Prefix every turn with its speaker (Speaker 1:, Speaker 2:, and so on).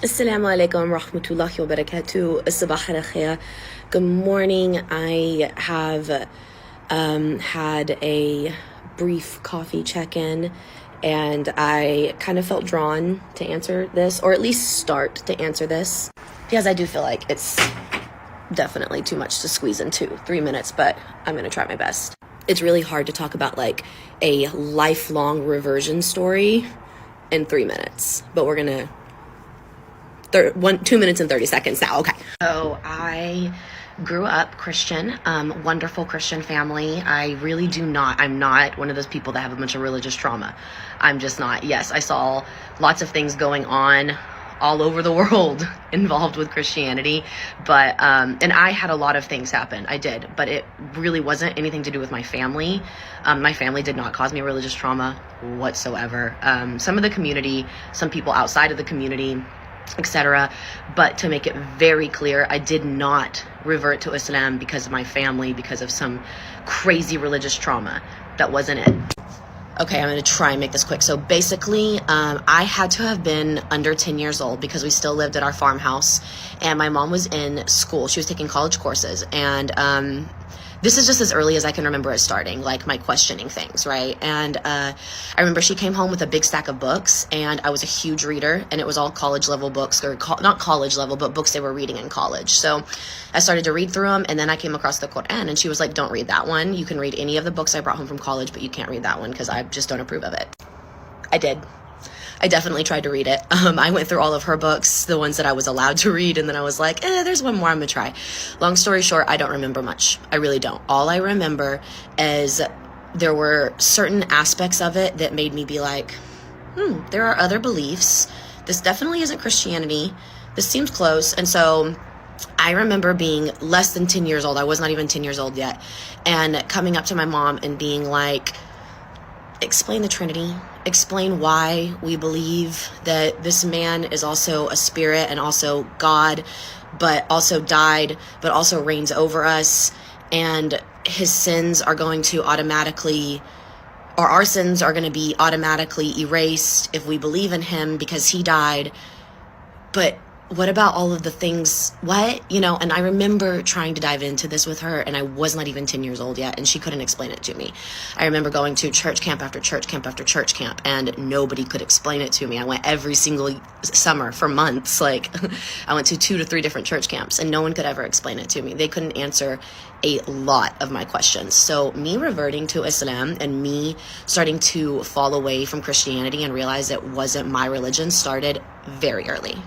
Speaker 1: Assalamu alaikum wa rahmatullahi wa barakatuh. Sabah al khair. Good morning. I have had a brief coffee check-in, and I kind of felt drawn to answer this, or at least start to answer this, because I do feel like it's definitely too much to squeeze into 3 minutes, but I'm going to try my best. It's really hard to talk about like a lifelong reversion story in 3 minutes, but we're going to 2 minutes and 30 seconds now. Okay. So I grew up Christian, wonderful Christian family. I'm not one of those people that have a bunch of religious trauma. I'm just not. Yes, I saw lots of things going on all over the world involved with Christianity, but and I had a lot of things happen. I did, but it really wasn't anything to do with my family. My family did not cause me religious trauma whatsoever. Some of the community, some people outside of the community, etc. But to make it very clear, I did not revert to Islam because of my family, because of some crazy religious trauma. That wasn't it. Okay, I'm going to try and make this quick. So basically, I had to have been under 10 years old because we still lived at our farmhouse, and my mom was in school. She was taking college courses, and this is just as early as I can remember it starting, like my questioning things, right? And I remember she came home with a big stack of books, and I was a huge reader, and it was all college level books, or not college level, but books they were reading in college. So I started to read through them, and then I came across the Quran, and she was like, don't read that one. You can read any of the books I brought home from college, but you can't read that one because I just don't approve of it. I did. I definitely tried to read it. I went through all of her books, the ones that I was allowed to read, and then I was like, there's one more I'm gonna try. Long story short, I don't remember much. I really don't. All I remember is there were certain aspects of it that made me be like, there are other beliefs. This definitely isn't Christianity. This seems close. And so I remember being less than 10 years old. I was not even 10 years old yet. And coming up to my mom and being like, explain the Trinity, explain why we believe that this man is also a spirit and also God, but also died, but also reigns over us, and his sins are going to automatically, or our sins are going to be automatically erased if we believe in him because he died. But what about all of the things, and I remember trying to dive into this with her, and I was not even 10 years old yet, and she couldn't explain it to me. I remember going to church camp after church camp after church camp, and nobody could explain it to me. I went every single summer for months. Like, I went to 2 to 3 different church camps, and no one could ever explain it to me. They couldn't answer a lot of my questions. So me reverting to Islam and me starting to fall away from Christianity and realize it wasn't my religion started very early.